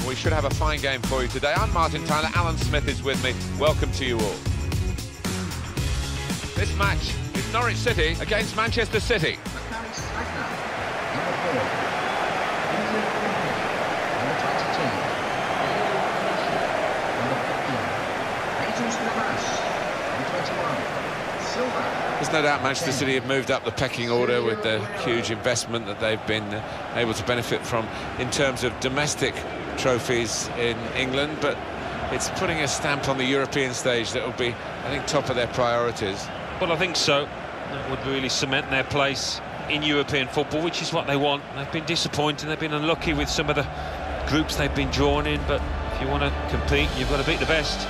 We should have a fine game for you today. I'm Martin Tyler, Alan Smith is with me. Welcome to you all. This match is Norwich City against Manchester City. There's no doubt Manchester City have moved up the pecking order with the huge investment that they've been able to benefit from in terms of domestic trophies in England, but it's putting a stamp on the European stage that will be, I think, top of their priorities. Well, I think so. That would really cement their place in European football, which is what they want. They've been disappointing, they've been unlucky with some of the groups they've been drawn in, but if you want to compete, you've got to beat the best.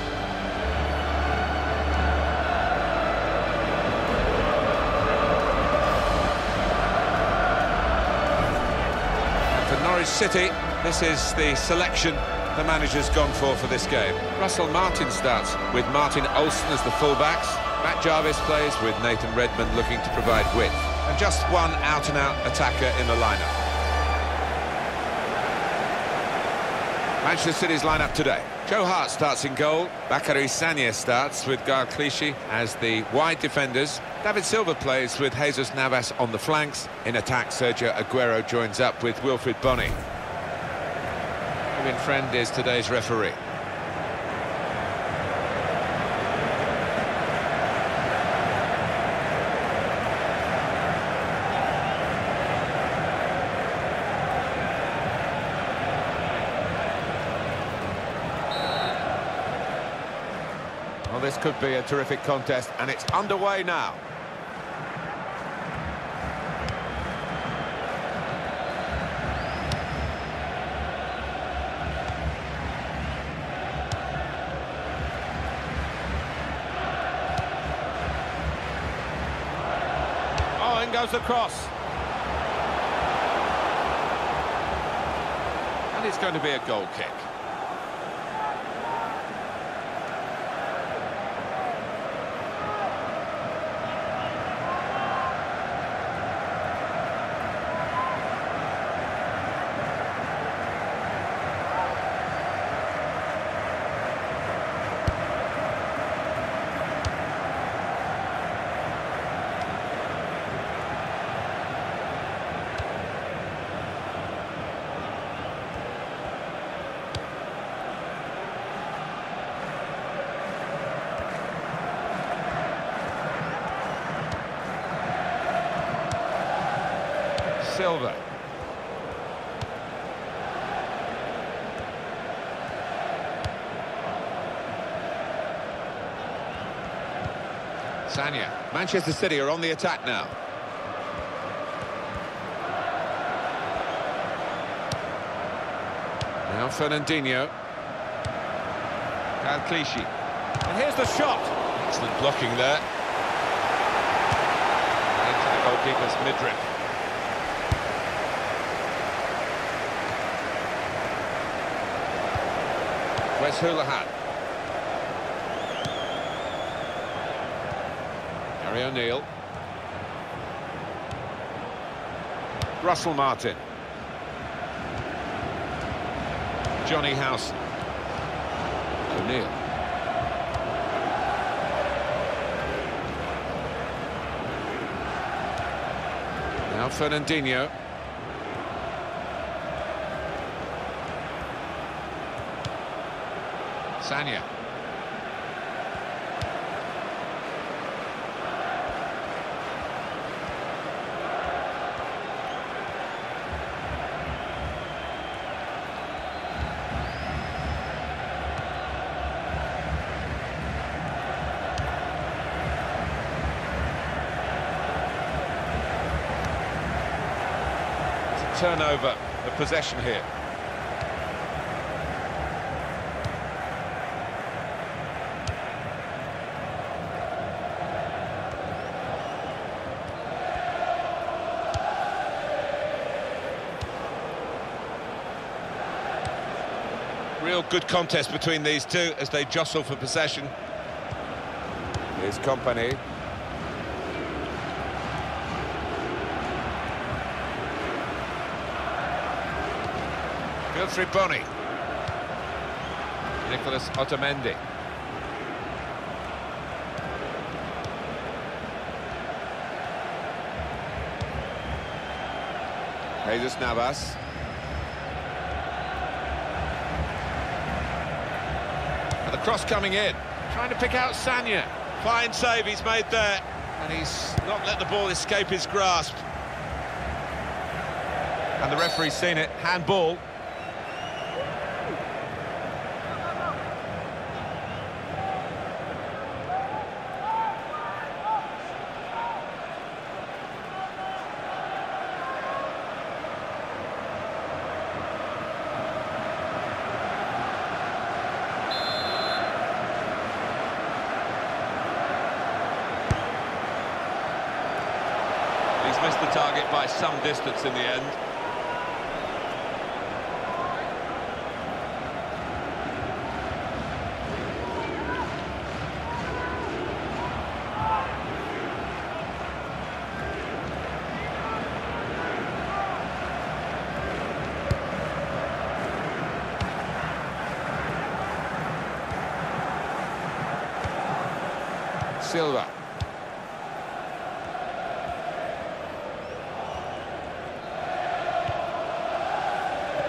For Norwich City, this is the selection the manager's gone for this game. Russell Martin starts with Martin Olsen as the fullbacks. Matt Jarvis plays with Nathan Redmond looking to provide width. And just one out-and-out attacker in the lineup. Manchester City's lineup today. Joe Hart starts in goal. Bacary Sagna starts with Gaël Clichy as the wide defenders. David Silva plays with Jesus Navas on the flanks. In attack, Sergio Aguero joins up with Wilfried Bony. Kevin Friend is today's referee. Well, this could be a terrific contest, and it's underway now. Oh, in goes the cross. And it's going to be a goal kick. Silva. Sagna. Manchester City are on the attack now. Now Fernandinho. Gaël Clichy. And here's the shot. Excellent blocking there. Into the goalkeeper's midriff. Wes Hoolahan. Gary O'Neill. Russell Martin. Johnny Howson. O'Neill. Now Fernandinho. Sagna. It's a turnover of possession here. Real good contest between these two as they jostle for possession. Here's Kompany. Wilfried Bony. Nicolas Otamendi. Jesus Navas. And the cross coming in. Trying to pick out Sagna. Fine save he's made there. And he's not let the ball escape his grasp. And the referee's seen it. Handball. He's missed the target by some distance in the end. Silva.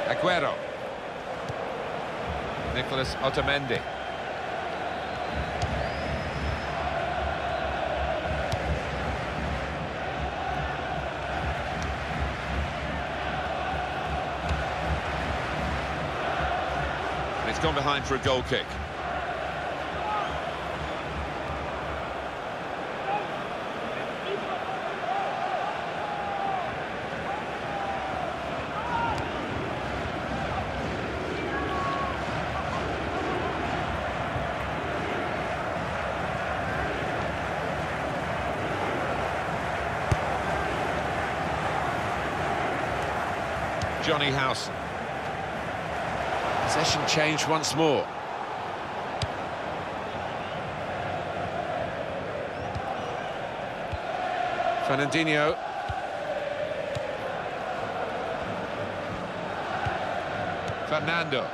Aguero. Nicolas Otamendi. And it's gone behind for a goal kick. Johnny Howson. Possession changed once more. Fernandinho. Fernando.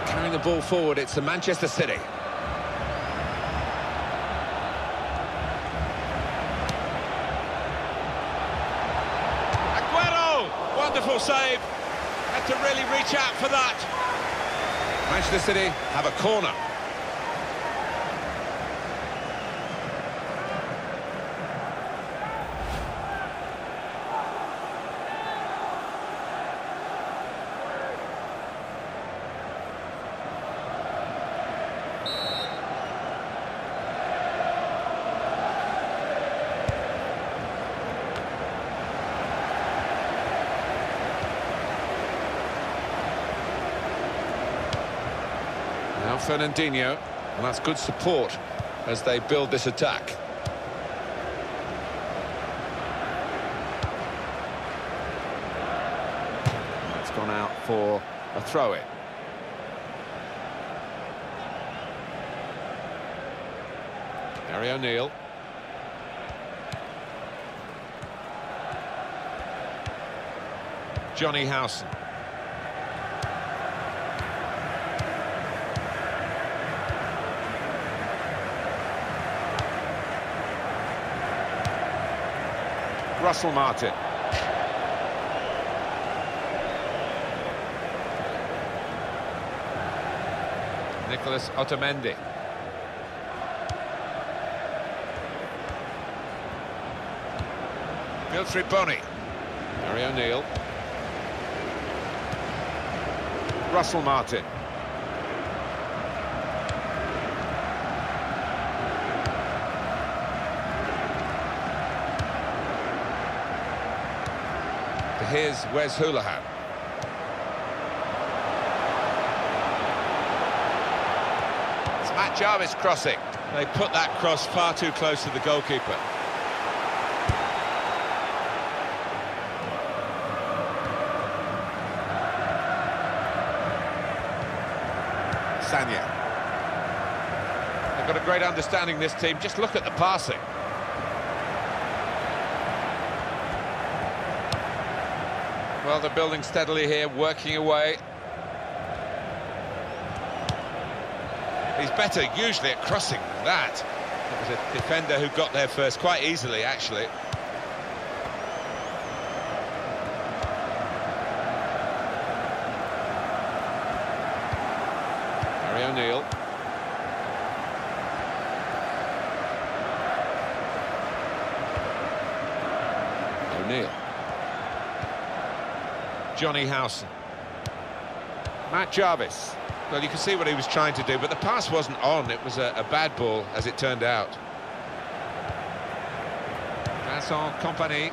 Carrying the ball forward, it's the Manchester City. Aguero! Wonderful save. Had to really reach out for that. Manchester City have a corner. Now Fernandinho, and that's good support as they build this attack. It's gone out for a throw-in. Gary O'Neill. Johnny Howson. Russell Martin. Nicolas Otamendi. Wilfried Bony. Gary O'Neill. Russell Martin. Here's Wes Hoolahan. It's Matt Jarvis crossing. They put that cross far too close to the goalkeeper. Sagna. got a great understanding, this team. Just look at the passing. Well, they're building steadily here, working away. He's better usually at crossing than that. It was a defender who got there first, quite easily, actually. Gary O'Neill. O'Neill. Johnny Howson. Matt Jarvis. Well, you can see what he was trying to do, but the pass wasn't on. It was a bad ball, as it turned out. Vincent Kompany.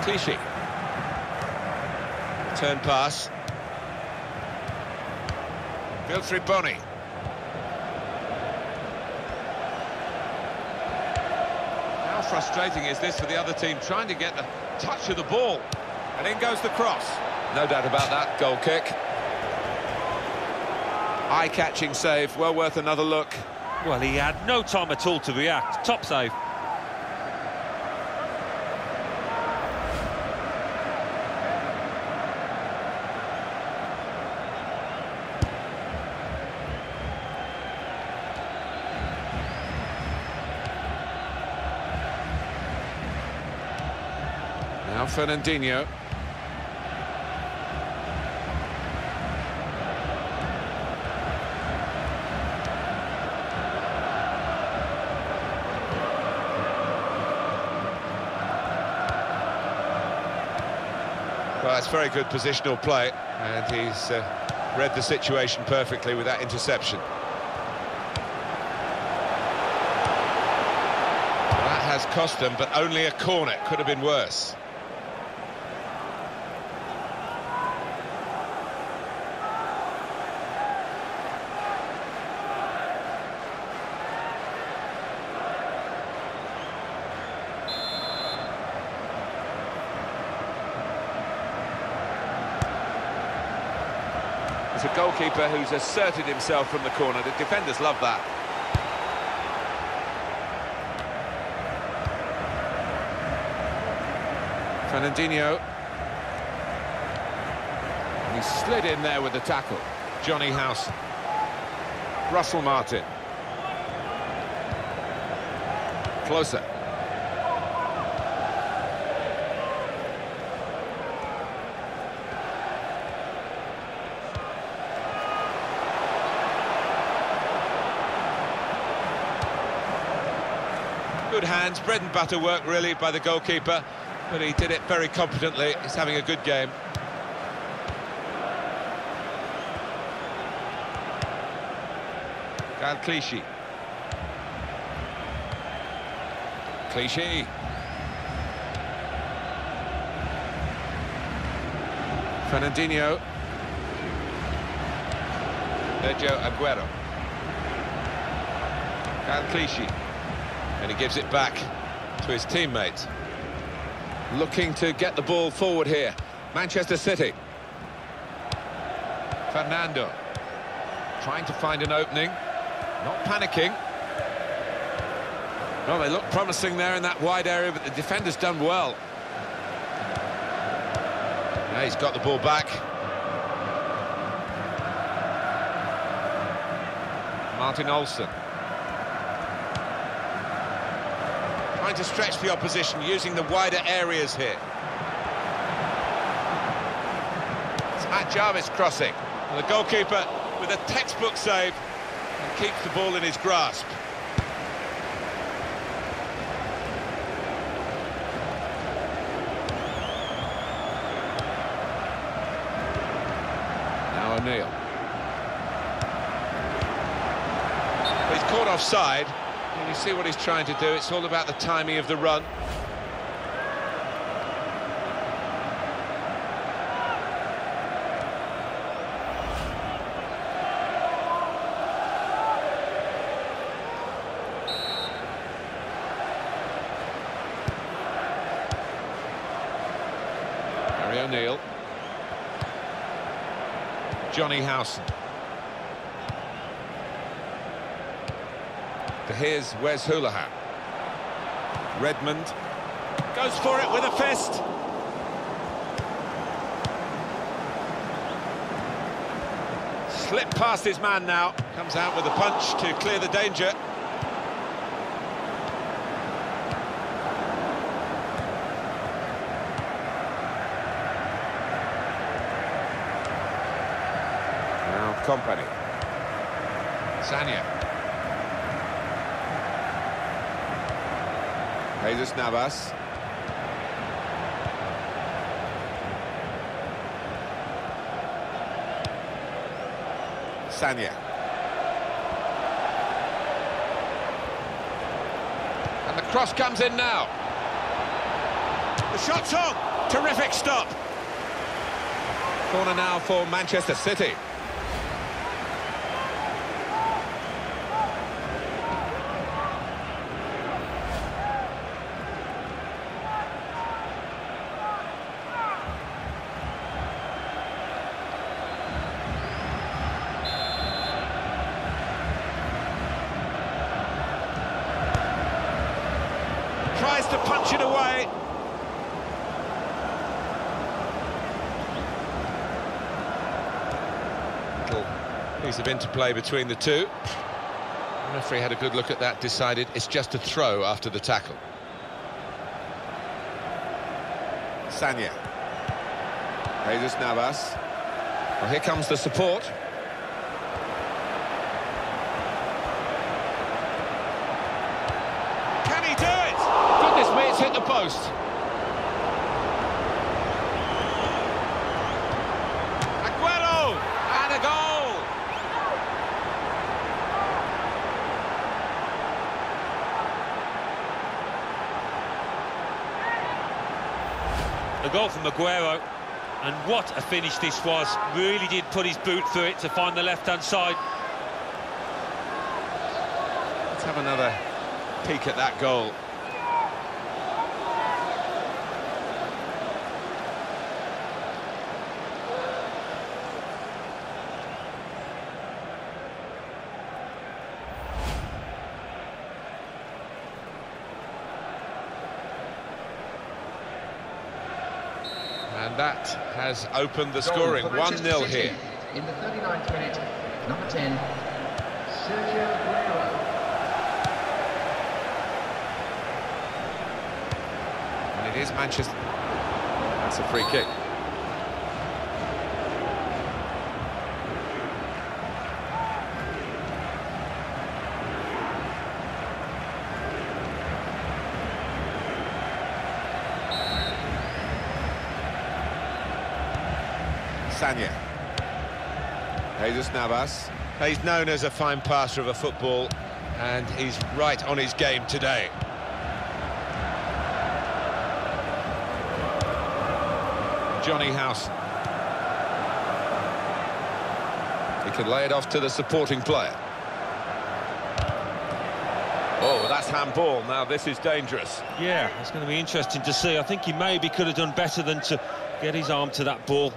Clichy. Turn pass. Wilfried Bony. How frustrating is this for the other team, trying to get the touch of the ball? And in goes the cross. No doubt about that, goal kick. Eye-catching save, well worth another look. Well, he had no time at all to react. Top save. Now Fernandinho. Well, that's very good positional play, and he's read the situation perfectly with that interception. That has cost them, but only a corner. Could have been worse. It's a goalkeeper who's asserted himself from the corner. The defenders love that. Fernandinho. He slid in there with the tackle. Johnny Howson. Russell Martin. Closer. Good hands, bread and butter work really by the goalkeeper, but he did it very competently. He's having a good game. Gal Clichy. Clichy. Fernandinho. Sergio Aguero. Gal Clichy. And he gives it back to his teammate. Looking to get the ball forward here. Manchester City. Fernando. Trying to find an opening. Not panicking. Well, they look promising there in that wide area, but the defender's done well. Now he's got the ball back. Martin Olsson. Trying to stretch the opposition, using the wider areas here. It's Matt Jarvis crossing. And the goalkeeper with a textbook save and keeps the ball in his grasp. Now O'Neill. He's caught offside. And you see what he's trying to do. It's all about the timing of the run. Gary O'Neill. Johnny Howson. Here's Wes Hoolahan. Redmond goes for it with a fist. Slipped past his man now. Comes out with a punch to clear the danger. Now Kompany. Sagna. Jesus Navas. Sagna. And the cross comes in now. The shot's on. Terrific stop. Corner now for Manchester City. Tries to punch it away. Little piece of interplay between the two. The referee had a good look at that, decided it's just a throw after the tackle. Sagna. Jesus Navas. Well, here comes the support. It's hit the post. Aguero! And a goal! A goal from Aguero, and what a finish this was. Really did put his boot through it to find the left-hand side. Let's have another peek at that goal. And that has opened the scoring. 1-0 here. In the 39th minute, number 10, Sergio Aguero. And it is Manchester. That's a free kick. Sagna. Jesus Navas. He's known as a fine passer of a football, and he's right on his game today. Johnny Howson. He can lay it off to the supporting player. Oh, that's handball. Now this is dangerous. Yeah, it's going to be interesting to see. I think he maybe could have done better than to get his arm to that ball.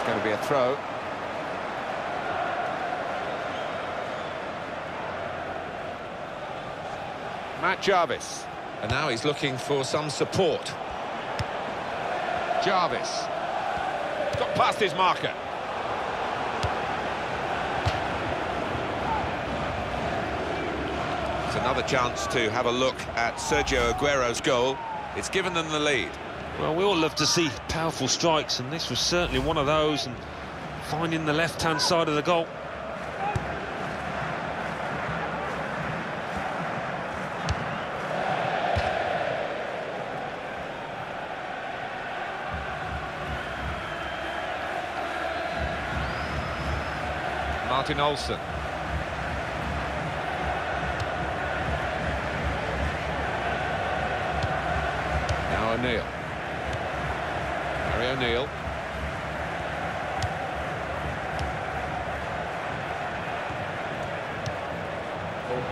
Going to be a throw. Matt Jarvis, and now he's looking for some support. Jarvis got past his marker. It's another chance to have a look at Sergio Aguero's goal. It's given them the lead. Well, we all love to see powerful strikes, and this was certainly one of those, and finding the left-hand side of the goal. Martin Olsen. Now O'Neill. Harry O'Neill.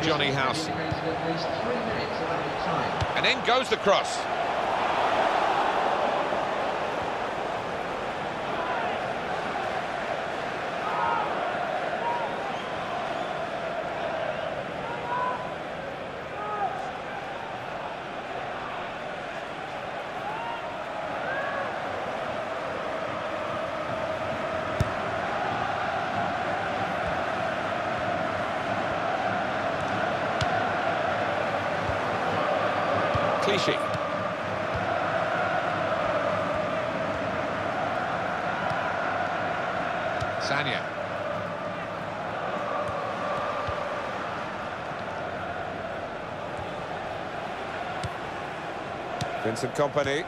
Johnny House. And in goes the cross. Clichy. Sagna. Vincent Kompany.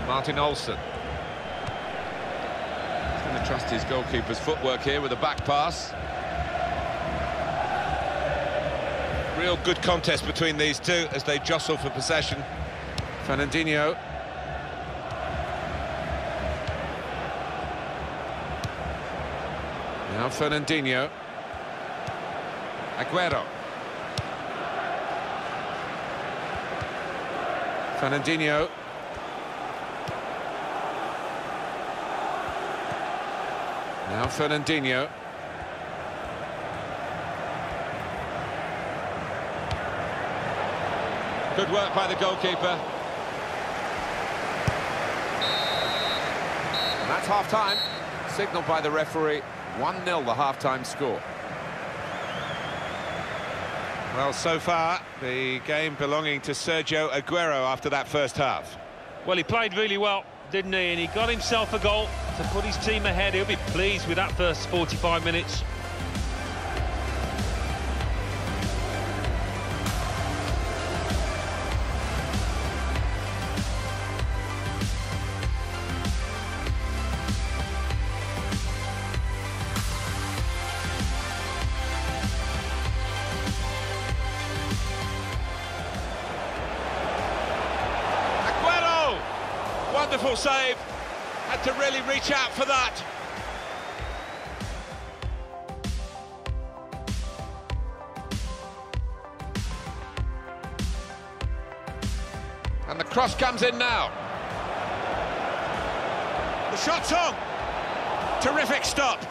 Martin Olsen. He's going to trust his goalkeeper's footwork here with a back pass. Real good contest between these two as they jostle for possession. Fernandinho. Now Fernandinho. Aguero. Fernandinho. Now Fernandinho. Good work by the goalkeeper. And that's half-time. Signalled by the referee. 1-0 the half-time score. Well, so far, the game belonging to Sergio Aguero after that first half. Well, he played really well, didn't he? And he got himself a goal to put his team ahead. He'll be pleased with that first 45 minutes. Wonderful save. Had to really reach out for that. And the cross comes in now. The shot's on. Terrific stop.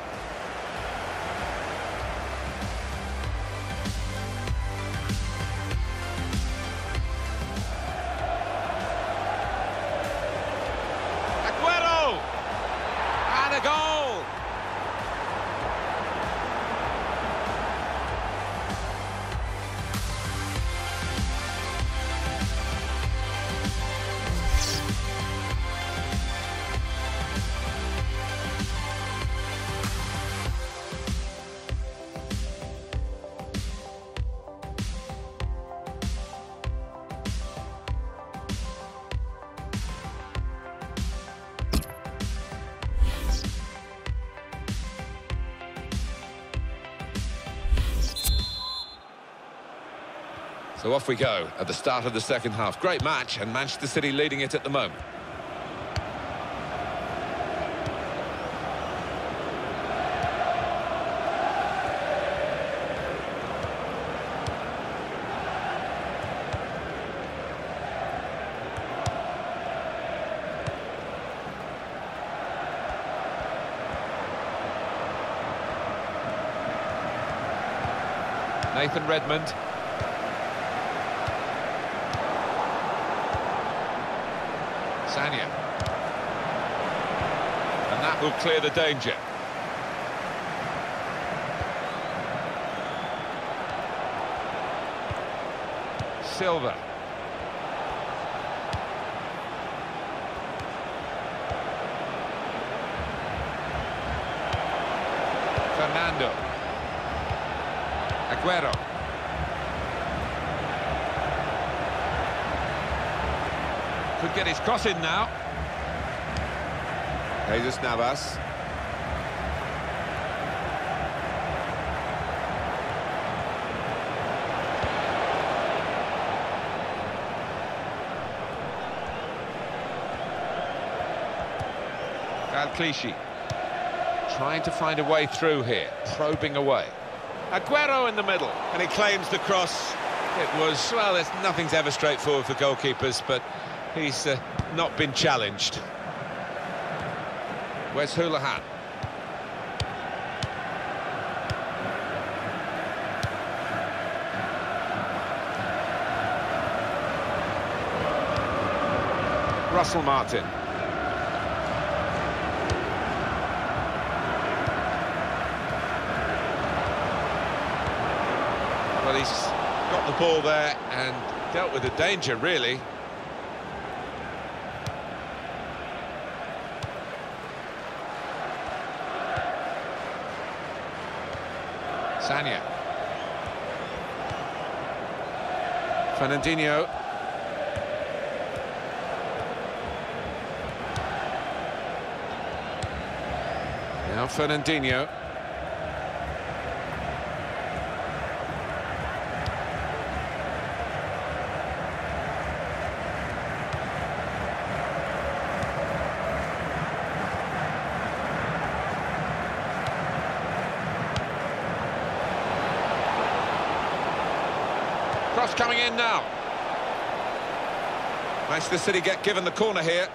And a goal! So off we go at the start of the second half. Great match, and Manchester City leading it at the moment. Nathan Redmond. Sagna. And that will clear the danger. Silva. Fernando. Aguero. Could get his cross in now. Jesus Navas. Clichy trying to find a way through here, probing away. Aguero in the middle, and he claims the cross. It was, well, nothing's ever straightforward for goalkeepers, but he's not been challenged. Where's Hoolahan? Russell Martin. Well, he's got the ball there and dealt with the danger, really. Sagna. Fernandinho. Now Fernandinho. Cross coming in now. Manchester City get given the corner here.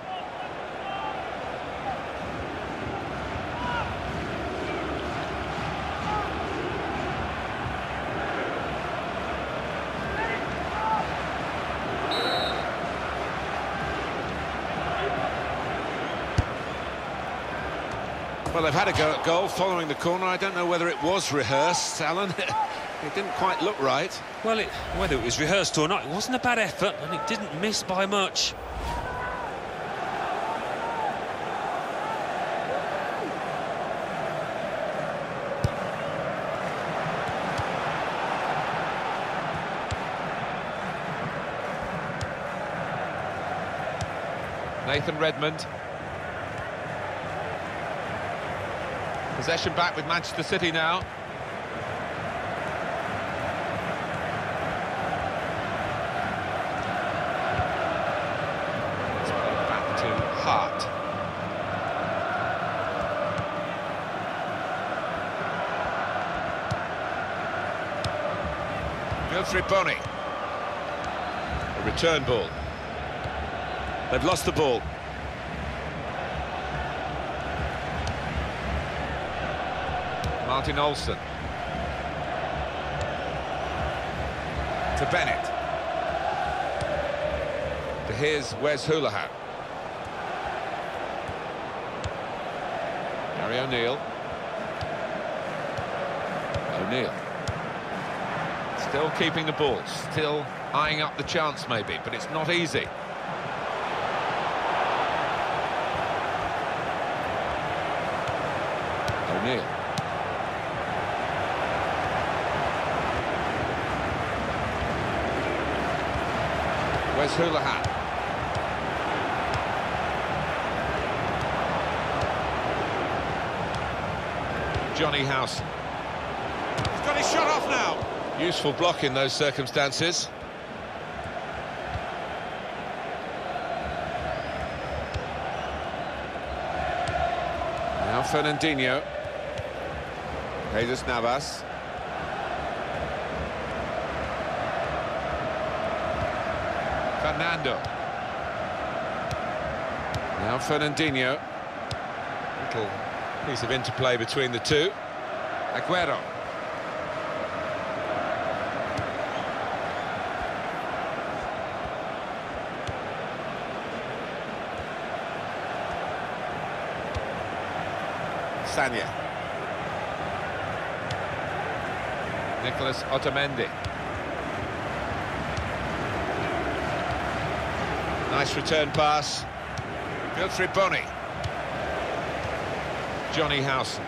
Well, they've had a go at goal following the corner. I don't know whether it was rehearsed, Alan. It didn't quite look right. Well, whether it was rehearsed or not, it wasn't a bad effort, and it didn't miss by much. Nathan Redmond. Possession back with Manchester City now. Back to Hart. Wilfried Bony. A return ball. They've lost the ball. Martin Olsen. To Bennett. To here's Wes Hoolahan. Gary O'Neill. O'Neill. Still keeping the ball, still eyeing up the chance maybe, but it's not easy. O'Neill. Where's Hoolahan? Johnny House. He's got his shot off now. Useful block in those circumstances. Now Fernandinho. Jesus Navas. Fernando. Now Fernandinho. Little piece of interplay between the two. Aguero. Sagna. Nicolas Otamendi. Nice return pass. Wilfried Bony. Johnny Howson.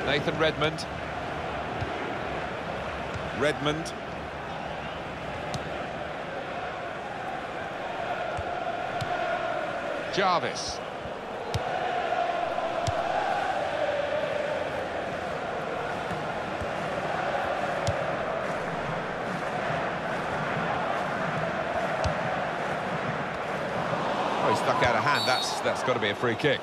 Nathan Redmond. Redmond. Jarvis. Oh, he stuck out a hand. And that's got to be a free kick.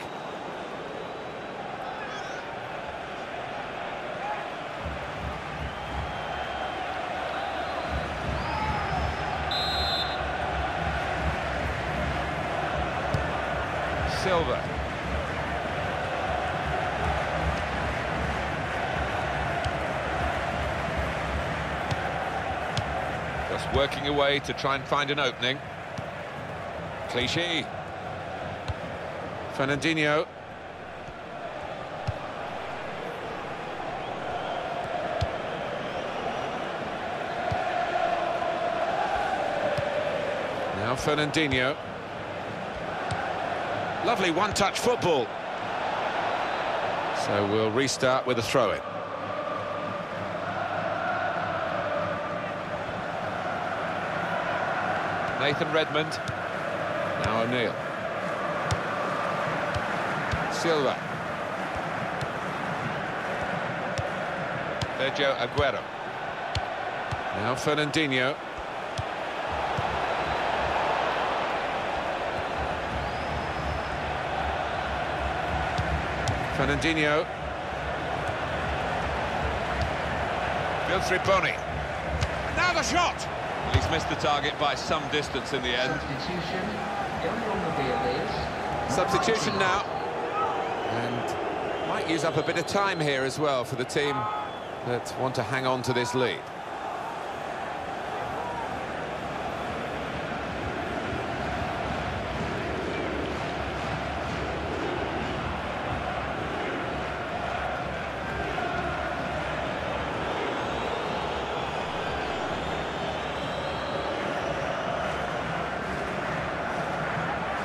Silva. Just working away to try and find an opening. Clichy. Fernandinho. Now Fernandinho. Lovely one-touch football. So we'll restart with a throw-in. Nathan Redmond. Now O'Neill. Silva. Sergio Aguero. Now Fernandinho. Fernandinho. Vilfriboni. Now the shot! Well, he's missed the target by some distance in the end. Substitution. Going on the field is... Substitution now. And might use up a bit of time here as well for the team that want to hang on to this lead.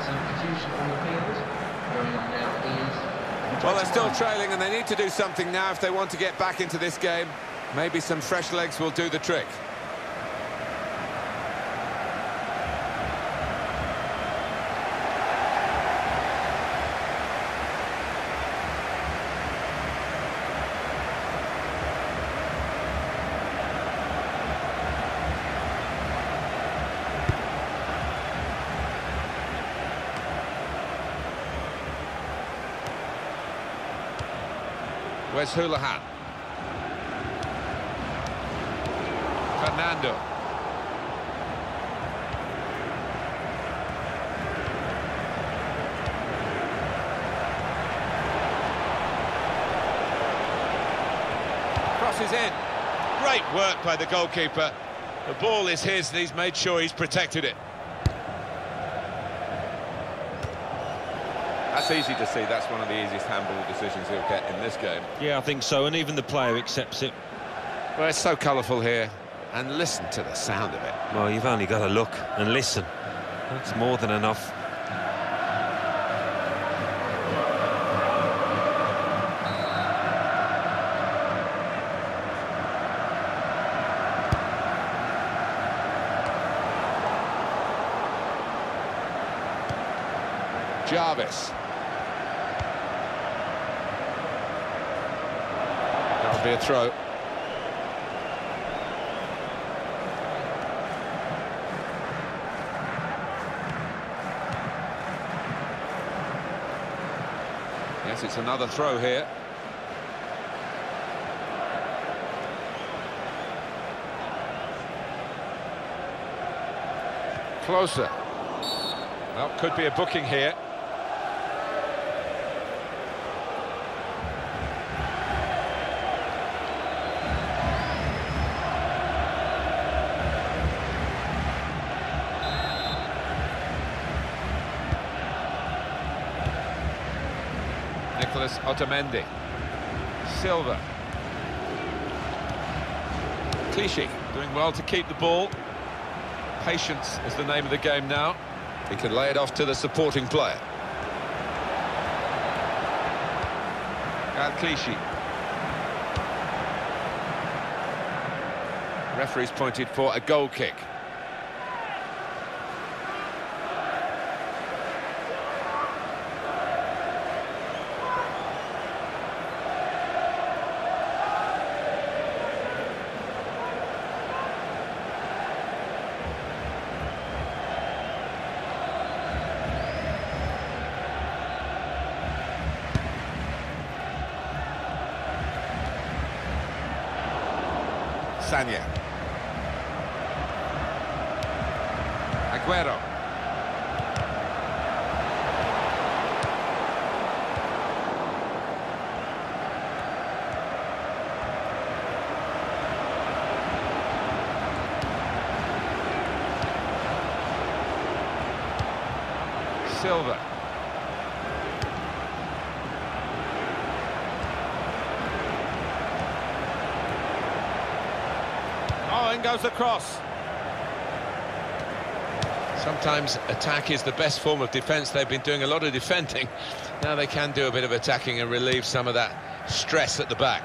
Substitution on the field. Going on now is... Well, they're still trailing and they need to do something now if they want to get back into this game. Maybe some fresh legs will do the trick. Where's Houlihan? Fernando. Crosses in. Great work by the goalkeeper. The ball is his and he's made sure he's protected it. That's easy to see. That's one of the easiest handball decisions he'll get in this game. Yeah, I think so, and even the player accepts it. Well, it's so colourful here. And listen to the sound of it. Well, you've only got to look and listen. That's more than enough. Jarvis. That'll be a throw. Yes, it's another throw here. Closer. Well, could be a booking here. Nicolas Otamendi. Silva. Clichy doing well to keep the ball. Patience is the name of the game now. He can lay it off to the supporting player. Clichy. Referee's pointed for a goal kick. Sagna. Aguero. Silva. Oh, in goes the cross. Sometimes attack is the best form of defence. They've been doing a lot of defending. Now they can do a bit of attacking and relieve some of that stress at the back.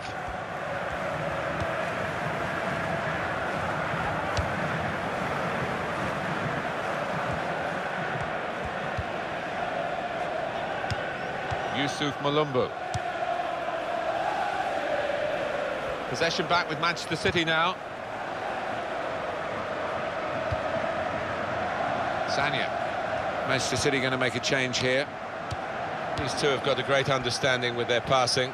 Yusuf Malumbu. Possession back with Manchester City now. Sagna. Manchester City going to make a change here. These two have got a great understanding with their passing.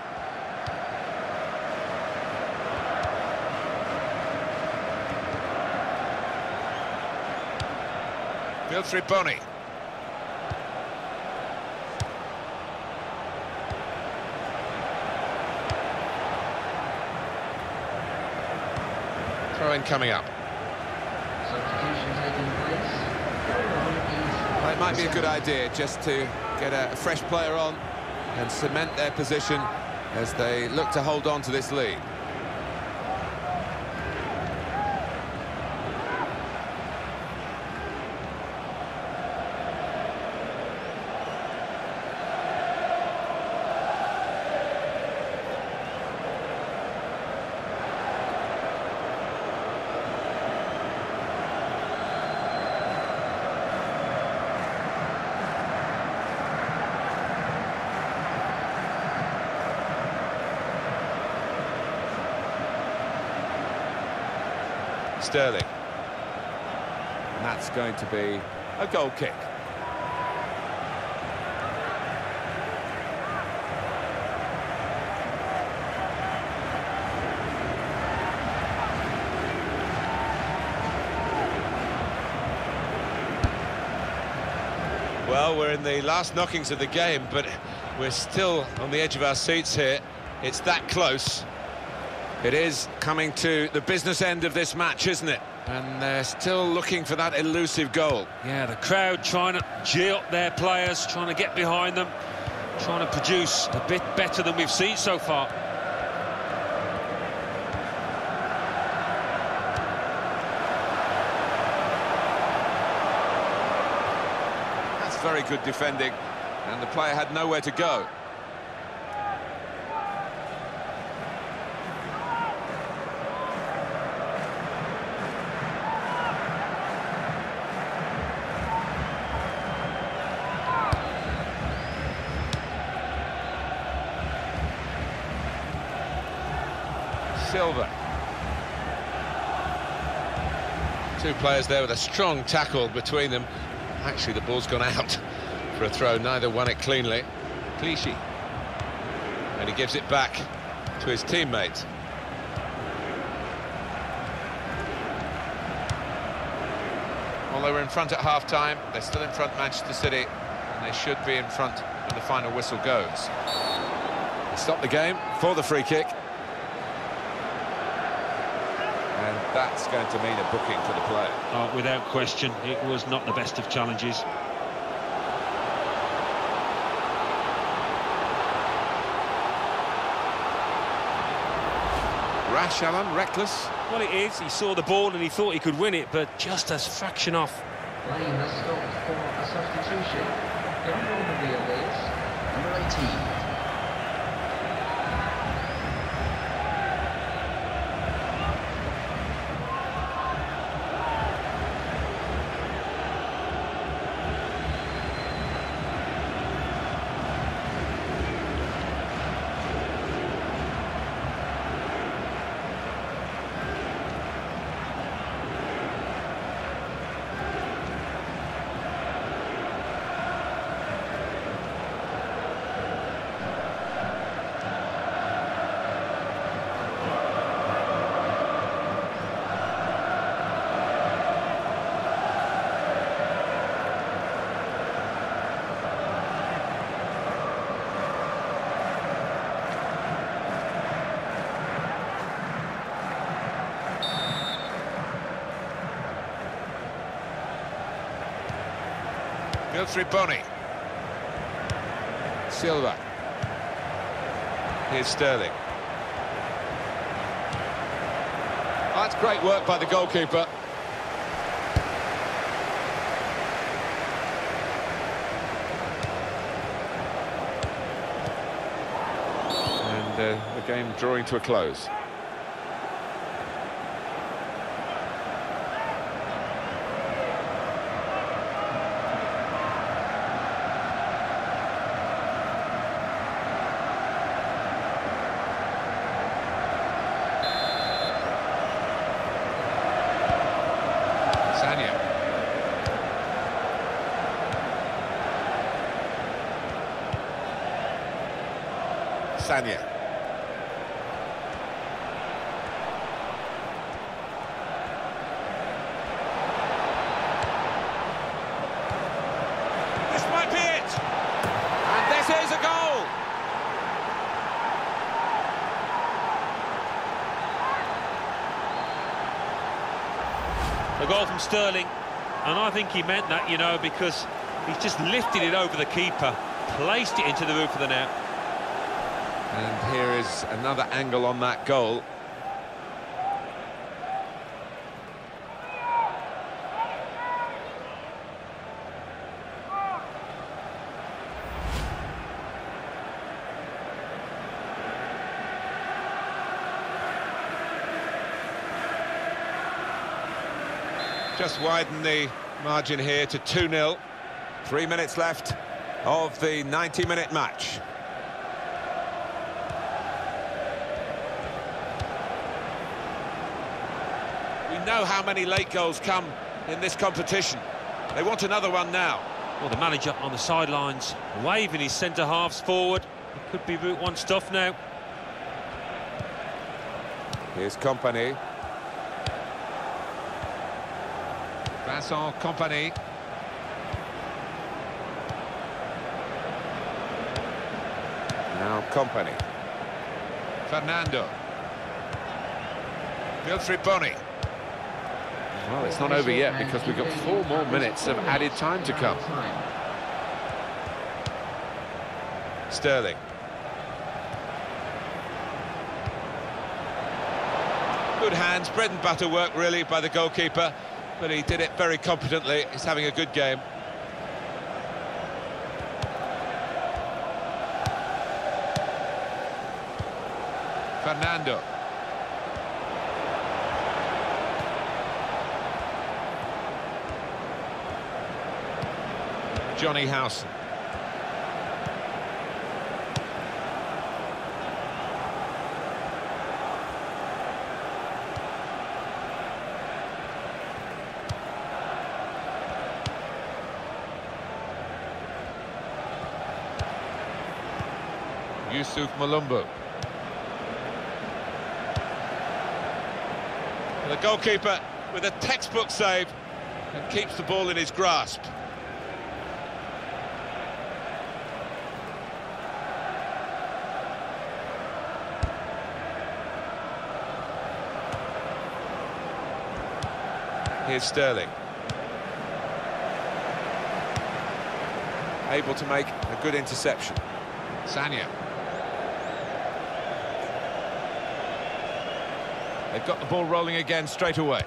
Wilfried Bony. Throw-in coming up. Substitution taking place. Well, it might be a good idea just to get a fresh player on and cement their position as they look to hold on to this lead. Sterling. And that's going to be a goal kick. Well, we're in the last knockings of the game, but we're still on the edge of our seats here. It's that close. It is coming to the business end of this match, isn't it? And they're still looking for that elusive goal. Yeah, the crowd trying to gee up their players, trying to get behind them, trying to produce a bit better than we've seen so far. That's very good defending, and the player had nowhere to go. Silva. Two players there with a strong tackle between them. Actually, the ball's gone out for a throw. Neither won it cleanly. Clichy. And he gives it back to his teammate. Well, they were in front at half-time. They're still in front, Manchester City, and they should be in front when the final whistle goes. They stop the game for the free kick. And that's going to mean a booking for the player. Oh, without question, it was not the best of challenges. Rash, Alan, reckless. Well, it is. He saw the ball and he thought he could win it, but just a fraction off. Play has stopped for a substitution. Going on the wheel is number 18. Wilfried Bony. Silva. Here's Sterling. Oh, that's great work by the goalkeeper. And the game drawing to a close. Sagna. This might be it! And this is a goal! The goal from Sterling, and I think he meant that, you know, because he's just lifted it over the keeper, placed it into the roof of the net. And here is another angle on that goal. Just widen the margin here to 2-0. 3 minutes left of the 90-minute match. We know how many late goals come in this competition. They want another one now. Well, the manager on the sidelines waving his centre-halves forward. It could be Route 1 stuff now. Here's Kompany. Vincent Kompany. Now Kompany. Fernando. Wilfried Bony. Well, it's not over yet because we've got 4 more minutes of added time to come. Sterling. Good hands, bread and butter work really by the goalkeeper, but he did it very competently. He's having a good game. Fernando. Johnny Howson. Yusuf Malumbu. The goalkeeper with a textbook save and keeps the ball in his grasp. Here's Sterling. Able to make a good interception. Sagna. They've got the ball rolling again straight away.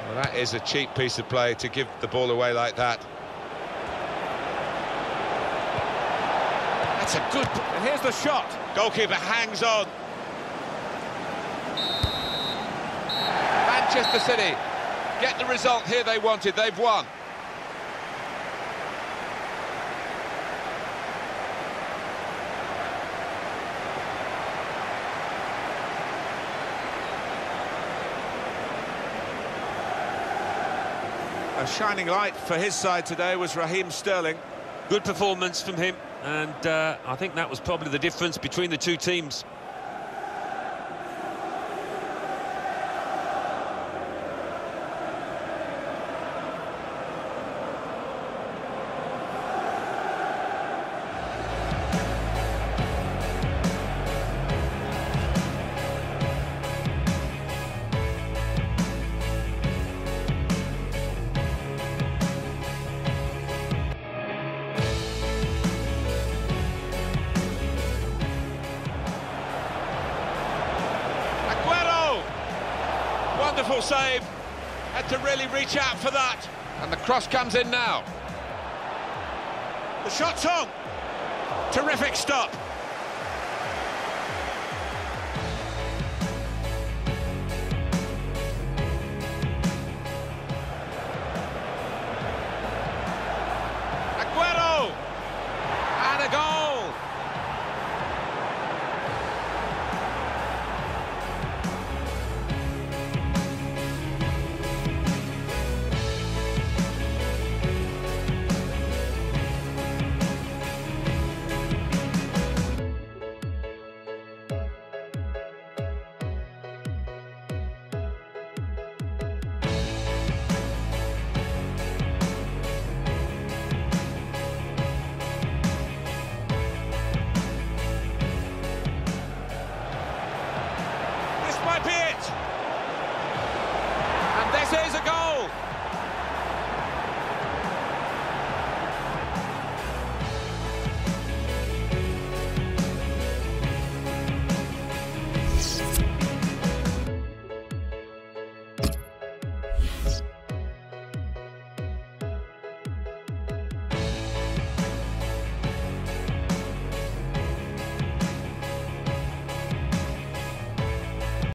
Well, that is a cheap piece of play to give the ball away like that. That's a good... And here's the shot. Goalkeeper hangs on. Manchester City get the result here they wanted. They've won. A shining light for his side today was Raheem Sterling. Good performance from him, and I think that was probably the difference between the two teams. Wonderful save. Had to really reach out for that. And the cross comes in now. The shot's on. Terrific stop.